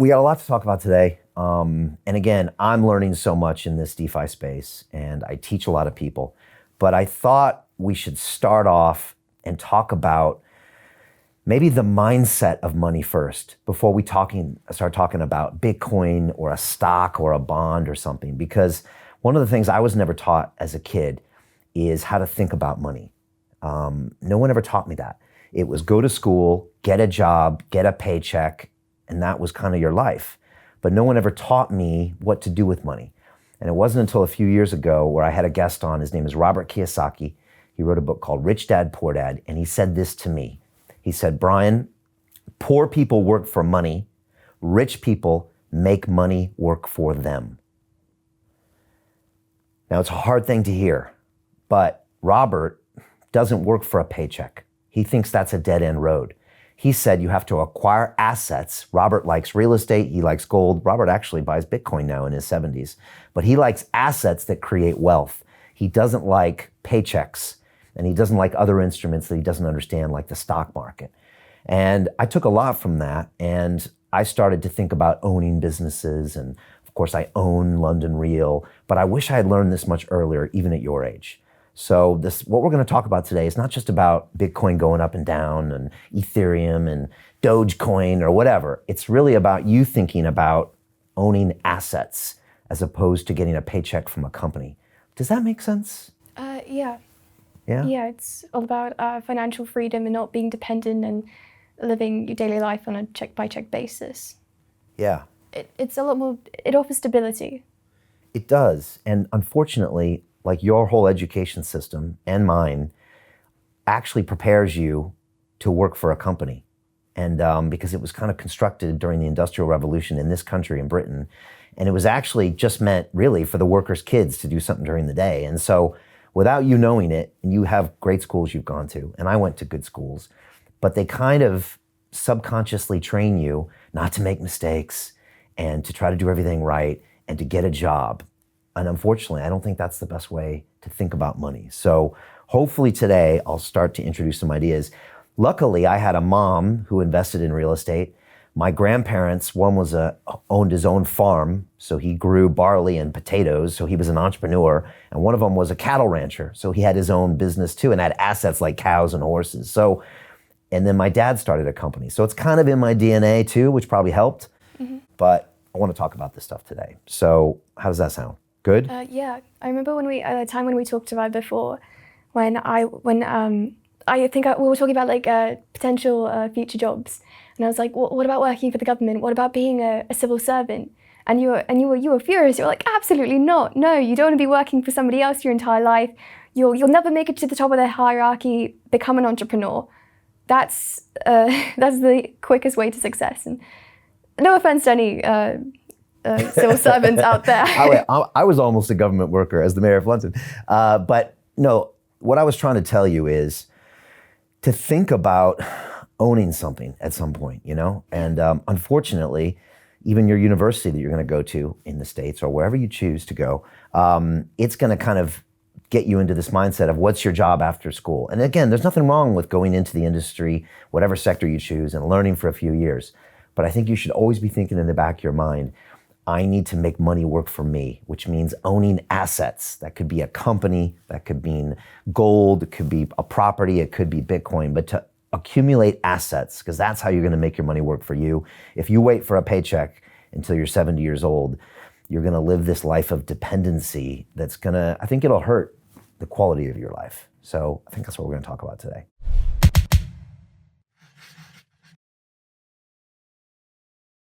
We got a lot to talk about today. And again, I'm learning so much in this DeFi space and I teach a lot of people, but I thought we should start off and talk about maybe the mindset of money first before we start talking about Bitcoin or a stock or a bond or something. Because one of the things I was never taught as a kid is how to think about money. No one ever taught me that. It was go to school, get a job, get a paycheck, and that was kind of your life. But no one ever taught me what to do with money. And it wasn't until a few years ago where I had a guest on, his name is Robert Kiyosaki. He wrote a book called Rich Dad, Poor Dad, and he said this to me. He said, Brian, poor people work for money, rich people make money work for them. Now, it's a hard thing to hear, but Robert doesn't work for a paycheck. He thinks that's a dead-end road. He said you have to acquire assets. Robert likes real estate, he likes gold. Robert actually buys Bitcoin now in his 70s, but he likes assets that create wealth. He doesn't like paychecks, and he doesn't like other instruments that he doesn't understand, like the stock market. And I took a lot from that, and I started to think about owning businesses, and of course I own London Real, but I wish I had learned this much earlier, even at your age. So what we're going to talk about today is not just about Bitcoin going up and down and Ethereum and Dogecoin or whatever. It's really about you thinking about owning assets as opposed to getting a paycheck from a company. Does that make sense? Yeah. Yeah? Yeah, it's all about financial freedom and not being dependent and living your daily life on a check-by-check basis. Yeah. It's a lot more, it offers stability. It does. And unfortunately, like your whole education system and mine actually prepares you to work for a company. And because it was kind of constructed during the Industrial Revolution in this country, in Britain, and it was actually just meant really for the workers' kids to do something during the day. And so without you knowing it, and you have great schools you've gone to, and I went to good schools, but they kind of subconsciously train you not to make mistakes and to try to do everything right and to get a job. And unfortunately, I don't think that's the best way to think about money. So hopefully today I'll start to introduce some ideas. Luckily, I had a mom who invested in real estate. My grandparents, one owned his own farm, so he grew barley and potatoes, so he was an entrepreneur. And one of them was a cattle rancher, so he had his own business too and had assets like cows and horses. And then my dad started a company. So it's kind of in my DNA too, which probably helped. Mm-hmm. But I want to talk about this stuff today. So how does that sound? Good? Yeah, I remember at the time when we talked about it before, when I think we were talking about like potential future jobs, and I was like, what about working for the government? What about being a civil servant? And you were furious. You were like, absolutely not. No, you don't want to be working for somebody else your entire life. You'll never make it to the top of the hierarchy. Become an entrepreneur. That's the quickest way to success. And no offense to any civil servants out there. I was almost a government worker as the mayor of London. But no, what I was trying to tell you is to think about owning something at some point, you know? And unfortunately, even your university that you're going to go to in the States or wherever you choose to go, it's going to kind of get you into this mindset of what's your job after school. And again, there's nothing wrong with going into the industry, whatever sector you choose, and learning for a few years. But I think you should always be thinking in the back of your mind, I need to make money work for me, which means owning assets. That could be a company, that could mean gold, it could be a property, it could be Bitcoin, but to accumulate assets, because that's how you're going to make your money work for you. If you wait for a paycheck until you're 70 years old, you're going to live this life of dependency that's going to, I think it'll hurt the quality of your life. So I think that's what we're going to talk about today.